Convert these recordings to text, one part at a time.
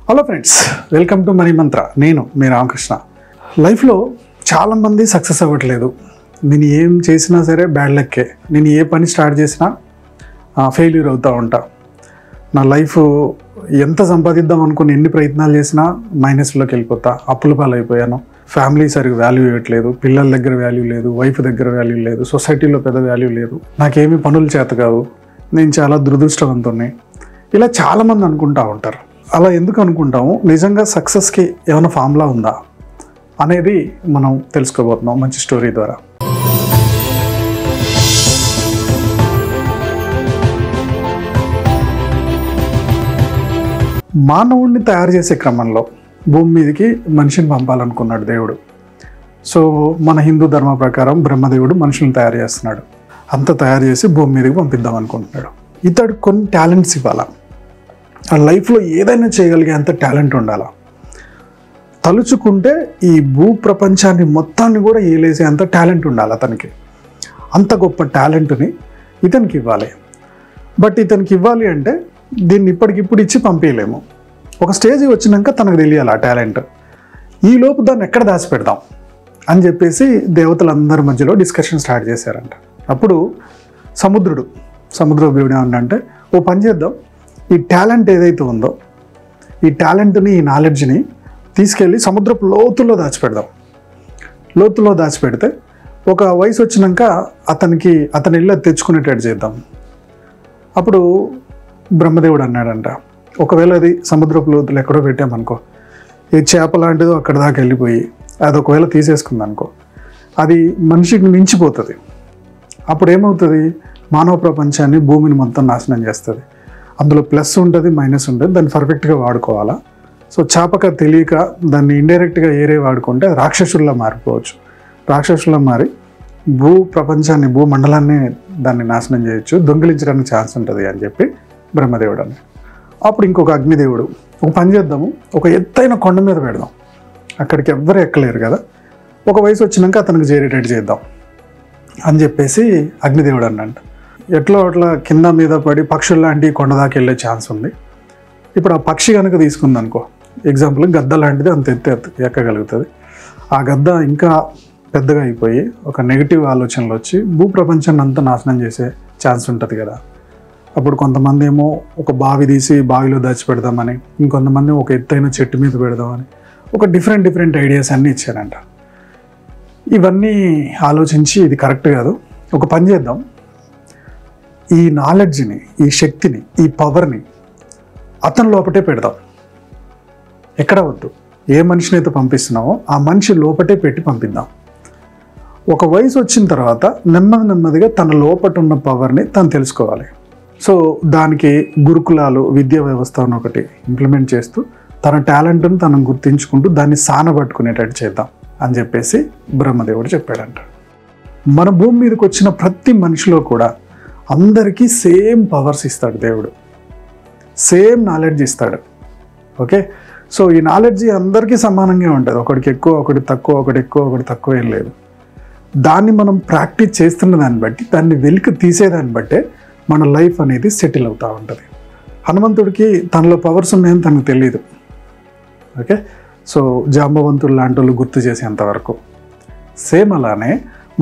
Hello friends, welcome to money మంత్ర. నేను మీ రామకృష్ణ. లైఫ్లో చాలామంది సక్సెస్ అవ్వట్లేదు. నేను ఏం చేసినా సరే బ్యాడ్ లక్కే. నేను ఏ పని స్టార్ట్ చేసినా ఫెయిల్యూర్ అవుతూ ఉంటా. నా లైఫ్ ఎంత సంపాదిద్దాం అనుకుని ఎన్ని ప్రయత్నాలు చేసినా మైనస్లోకి వెళ్ళిపోతా. అప్పుల పాలైపోయాను. ఫ్యామిలీ సరిగ్గా వాల్యూ ఇవ్వట్లేదు, పిల్లల దగ్గర వాల్యూ లేదు, వైఫ్ దగ్గర వాల్యూ లేదు, సొసైటీలో పెద్ద వాల్యూ లేదు, నాకేమీ పనులు చేత కావు, నేను చాలా దురదృష్టవంతుణ్ణి. ఇలా చాలామంది అనుకుంటూ ఉంటారు. అలా ఎందుకు అనుకుంటాము? నిజంగా సక్సెస్కి ఏమైనా ఫార్ములా ఉందా అనేది మనం తెలుసుకోబోతున్నాం మంచి స్టోరీ ద్వారా. మానవుడిని తయారు చేసే క్రమంలో భూమి మీదకి మనిషిని పంపాలనుకున్నాడు దేవుడు. సో మన హిందూ ధర్మ ప్రకారం బ్రహ్మదేవుడు మనుషులను తయారు చేస్తున్నాడు. అంత తయారు చేసి భూమి మీదకి పంపిద్దాం అనుకుంటున్నాడు. ఇతడు కొన్ని టాలెంట్స్ ఇవ్వాలా. ఆ లైఫ్లో ఏదైనా చేయగలిగే అంత టాలెంట్ ఉండాలా. తలుచుకుంటే ఈ భూ ప్రపంచాన్ని మొత్తాన్ని కూడా ఏలేసే అంత టాలెంట్ ఉండాలి అతనికి. అంత గొప్ప టాలెంట్ని ఇతనికి ఇవ్వాలి. బట్ ఇతనికి ఇవ్వాలి అంటే దీన్ని ఇప్పటికిప్పుడు ఇచ్చి పంపించలేము. ఒక స్టేజ్ వచ్చినాక తనకు తెలియాలి ఆ టాలెంట్. ఈలోపు దాన్ని ఎక్కడ దాచిపెడదాం అని చెప్పేసి దేవతలందరి మధ్యలో డిస్కషన్ స్టార్ట్ చేశారంట. అప్పుడు సముద్రదేవుడు ఏమన్నంటే, ఓ పని చేద్దాం, ఈ టాలెంట్ ఏదైతే ఉందో ఈ టాలెంట్ని, ఈ నాలెడ్జ్ని తీసుకెళ్ళి సముద్రపు లోతుల్లో దాచిపెడితే ఒక వయసు వచ్చినాక అతని ఇల్లు తెచ్చుకునేటట్టు చేద్దాం. అప్పుడు బ్రహ్మదేవుడు అన్నాడంట, ఒకవేళ అది సముద్రపు లోతులు ఎక్కడో పెట్టామనుకో, ఏ చేప లాంటిదో అక్కడ దాకా వెళ్ళిపోయి అది ఒకవేళ తీసేసుకుందనుకో, అది మనిషికి మించిపోతుంది. అప్పుడు ఏమవుతుంది? మానవ ప్రపంచాన్ని, భూమిని మొత్తం నాశనం చేస్తుంది. అందులో ప్లస్ ఉంటుంది, మైనస్ ఉంటుంది. దాన్ని పర్ఫెక్ట్గా వాడుకోవాలా. సో చేపక తెలియక దాన్ని ఇండైరెక్ట్గా ఏరే వాడుకుంటే అది రాక్షసుల్లా మారిపోవచ్చు. రాక్షసుల్లా మారి భూ ప్రపంచాన్ని, భూమండలాన్ని దాన్ని నాశనం చేయొచ్చు, దొంగిలించడానికి ఛాన్స్ ఉంటుంది అని చెప్పి బ్రహ్మదేవుడు అని. అప్పుడు ఇంకొక అగ్నిదేవుడు, ఒక పని చేద్దాము, ఒక ఎత్తైన కొండ మీద పెడదాం, అక్కడికి ఎవ్వరు ఎక్కలేరు కదా, ఒక వయసు వచ్చినాక అతనికి చేరేటట్టు చేద్దాం అని చెప్పేసి అగ్నిదేవుడు అన్నంట. ఎట్లా అట్లా కింద మీద పడి పక్షులు లాంటి కొండ దాకా వెళ్ళే ఛాన్స్ ఉంది. ఇప్పుడు ఆ పక్షి కనుక తీసుకుందనుకో, ఎగ్జాంపుల్ గద్ద లాంటిది అంత ఎక్కగలుగుతుంది. ఆ గద్ద ఇంకా పెద్దగా అయిపోయి ఒక నెగిటివ్ ఆలోచనలు వచ్చి భూప్రపంచాన్ని అంతా నాశనం చేసే ఛాన్స్ ఉంటుంది కదా. అప్పుడు కొంతమంది ఏమో ఒక బావి తీసి బావిలో దాచిపెడదామని, ఇంకొంతమంది ఒక ఎత్తైన చెట్టు మీద పెడదామని, ఒక డిఫరెంట్ ఐడియాస్ అన్నీ ఇచ్చారంట. ఇవన్నీ ఆలోచించి ఇది కరెక్ట్ కాదు, ఒక పని చేద్దాం, ఈ నాలెడ్జ్ని, ఈ శక్తిని, ఈ పవర్ని అతని లోపటే పెడదాం. ఎక్కడ వద్దు. ఏ మనిషిని అయితే పంపిస్తున్నామో ఆ మనిషి లోపటే పెట్టి పంపిద్దాం. ఒక వయసు వచ్చిన తర్వాత నెమ్మదిగా తన లోపట ఉన్న పవర్ని తను తెలుసుకోవాలి. సో దానికి గురుకులాలు, విద్యా వ్యవస్థ అని ఒకటి ఇంప్లిమెంట్ చేస్తూ తన టాలెంట్ను తను గుర్తించుకుంటూ దాన్ని సానబట్టుకునేటట్టు చేద్దాం అని చెప్పేసి బ్రహ్మదేవుడు చెప్పాడంట. మన భూమి మీదకి వచ్చిన ప్రతి మనిషిలో కూడా అందరికీ సేమ్ పవర్స్ ఇస్తాడు దేవుడు, సేమ్ నాలెడ్జ్ ఇస్తాడు. ఓకే, సో ఈ నాలెడ్జ్ అందరికీ సమానంగా ఉంటుంది. ఒకడికి ఎక్కువ, ఒకటి తక్కువ, ఒకటి ఎక్కువ, ఒకటి తక్కువ ఏం లేదు. దాన్ని మనం ప్రాక్టీస్ చేస్తున్న దాన్ని బట్టి, దాన్ని వెలికి తీసేదాన్ని బట్టే మన లైఫ్ అనేది సెటిల్ అవుతూ ఉంటుంది. హనుమంతుడికి తనలో పవర్స్ ఉన్నాయని తనకు తెలియదు. ఓకే, సో జాంబవంతుడు లాంటి వాళ్ళు గుర్తు చేసేంతవరకు. సేమ్ అలానే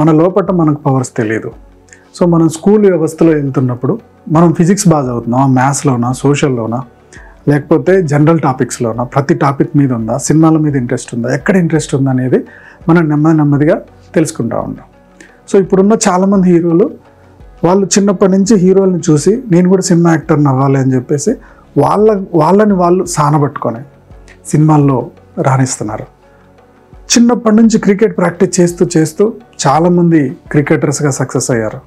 మన లోపల మనకు పవర్స్ తెలియదు. సో మనం స్కూల్ వ్యవస్థలో వెళ్తున్నప్పుడు మనం ఫిజిక్స్ బాగా చదువుతున్నాం, మ్యాథ్స్లోనా, సోషల్లోనా, లేకపోతే జనరల్ టాపిక్స్లోనా, ప్రతి టాపిక్ మీద ఉందా, సినిమాల మీద ఇంట్రెస్ట్ ఉందా, ఎక్కడ ఇంట్రెస్ట్ ఉందా అనేది మనం నెమ్మదిగా తెలుసుకుంటూ ఉంటాం. సో ఇప్పుడున్న చాలామంది హీరోలు, వాళ్ళు చిన్నప్పటి నుంచి హీరోలను చూసి నేను కూడా సినిమా యాక్టర్ని అవ్వాలి అని చెప్పేసి వాళ్ళని వాళ్ళు సానబట్టుకొని సినిమాల్లో రాణిస్తున్నారు. చిన్నప్పటి నుంచి క్రికెట్ ప్రాక్టీస్ చేస్తూ చాలామంది క్రికెటర్స్గా సక్సెస్ అయ్యారు.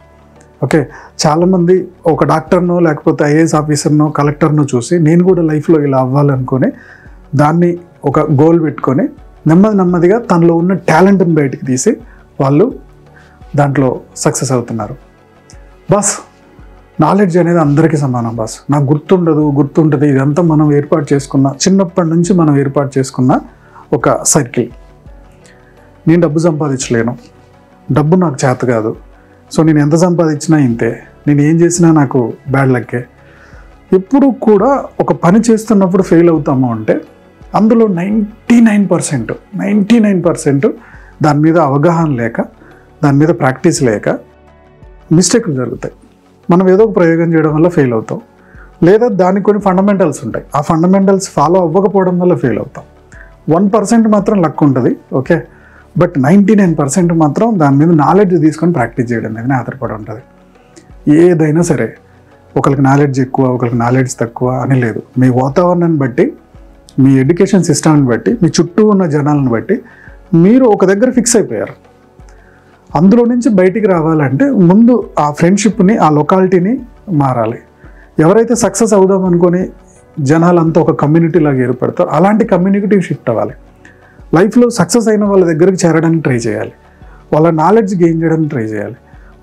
ఓకే, చాలామంది ఒక డాక్టర్నో, లేకపోతే ఐఏఎస్ ఆఫీసర్నో, కలెక్టర్నో చూసి నేను కూడా లైఫ్లో ఇలా అవ్వాలనుకొని దాన్ని ఒక గోల్ పెట్టుకొని నెమ్మదిగా తనలో ఉన్న టాలెంట్ని బయటికి తీసి వాళ్ళు దాంట్లో సక్సెస్ అవుతున్నారు. బస్ నాలెడ్జ్ అనేది అందరికీ సమానం బాస్. నాకు గుర్తుంటుంది ఇదంతా మనం చిన్నప్పటి నుంచి మనం ఏర్పాటు చేసుకున్న ఒక సర్కిల్. నేను డబ్బు సంపాదించలేను, డబ్బు నాకు చేత కాదు, సో నేను ఎంత సంపాదించినా ఇంతే, నేను ఏం చేసినా నాకు బ్యాడ్ లక్కే, ఎప్పుడు కూడా ఒక పని చేస్తున్నప్పుడు ఫెయిల్ అవుతాము అంటే అందులో 99% దాని మీద అవగాహన లేక, దాని మీద ప్రాక్టీస్ లేక మిస్టేక్లు జరుగుతాయి. మనం ఏదో ఒక ప్రయోగం చేయడం వల్ల ఫెయిల్ అవుతాం, లేదా దానికి కొన్ని ఫండమెంటల్స్ ఉంటాయి, ఆ ఫండమెంటల్స్ ఫాలో అవ్వకపోవడం వల్ల ఫెయిల్ అవుతాం. 1% మాత్రం లక్ ఉంటుంది, ఓకే. బట్ 99% మాత్రం దాని మీద నాలెడ్జ్ తీసుకొని ప్రాక్టీస్ చేయడం మీదనే ఆధారపడి ఉంటుంది. ఏదైనా సరే ఒకరికి నాలెడ్జ్ ఎక్కువ, ఒకరికి నాలెడ్జ్ తక్కువ అని లేదు. మీ వాతావరణాన్ని బట్టి, మీ ఎడ్యుకేషన్ సిస్టమ్ని బట్టి, మీ చుట్టూ ఉన్న జనాలను బట్టి మీరు ఒక దగ్గర ఫిక్స్ అయిపోయారు. అందులో నుంచి బయటికి రావాలంటే ముందు ఆ ఫ్రెండ్షిప్ని, ఆ లొకాలిటీని మారాలి. ఎవరైతే సక్సెస్ అవుదాం అనుకొని జనాలంతా ఒక కమ్యూనిటీ లాగా ఏర్పడతారో అలాంటి కమ్యూనిటీ షిఫ్ట్ అవ్వాలి. లైఫ్లో సక్సెస్ అయిన వాళ్ళ దగ్గరికి చేరడానికి ట్రై చేయాలి, వాళ్ళ నాలెడ్జ్ గెయిన్ చేయడానికి ట్రై చేయాలి.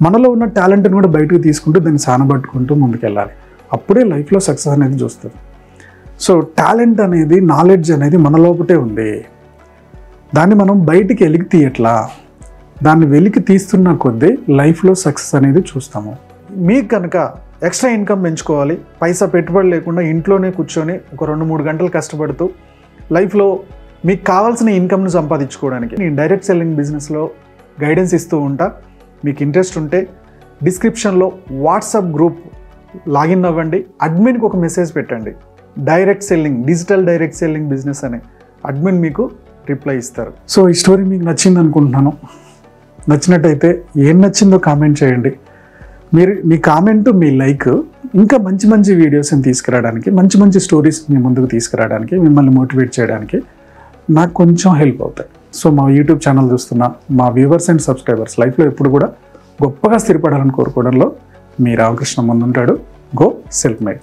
మనలో ఉన్న టాలెంట్ని కూడా బయటకు తీసుకుంటూ దాన్ని సానబట్టుకుంటూ ముందుకెళ్ళాలి. అప్పుడే లైఫ్లో సక్సెస్ అనేది చూస్తుంది. సో టాలెంట్ అనేది, నాలెడ్జ్ అనేది మన లోపటే ఉంది. దాన్ని మనం బయటికి వెలికి తీయట్లా. దాన్ని వెలికి తీస్తున్న కొద్దీ లైఫ్లో సక్సెస్ అనేది చూస్తాము. మీకు కనుక ఎక్స్ట్రా ఇన్కమ్ పెంచుకోవాలి, పైసా పెట్టుబడి లేకుండా ఇంట్లోనే కూర్చొని ఒక 2-3 గంటలు కష్టపడుతూ లైఫ్లో మీకు కావాల్సిన ఇన్కమ్ను సంపాదించుకోవడానికి నేను డైరెక్ట్ సెల్లింగ్ బిజినెస్లో గైడెన్స్ ఇస్తూ ఉంటా. మీకు ఇంట్రెస్ట్ ఉంటే డిస్క్రిప్షన్లో వాట్సాప్ గ్రూప్ లాగిన్ అవ్వండి, అడ్మిన్కి ఒక మెసేజ్ పెట్టండి, direct selling, digital direct selling business అనే అడ్మిన్ మీకు రిప్లై ఇస్తారు. సో ఈ స్టోరీ మీకు నచ్చింది అనుకుంటున్నాను. నచ్చినట్టయితే ఏం నచ్చిందో కామెంట్ చేయండి. మీ కామెంట్, మీ లైక్ ఇంకా మంచి మంచి వీడియోస్ని తీసుకురావడానికి, మంచి మంచి స్టోరీస్ మీ ముందుకు తీసుకురావడానికి, మిమ్మల్ని మోటివేట్ చేయడానికి నాకు కొంచెం హెల్ప్ అవుతాయి. సో మా యూట్యూబ్ ఛానల్ చూస్తున్న మా వ్యూవర్స్ అండ్ సబ్స్క్రైబర్స్ లైఫ్లో ఎప్పుడు కూడా గొప్పగా స్థిరపడాలని కోరుకోవడంలో మీ రామకృష్ణ ముందుంటాడు. Go self made.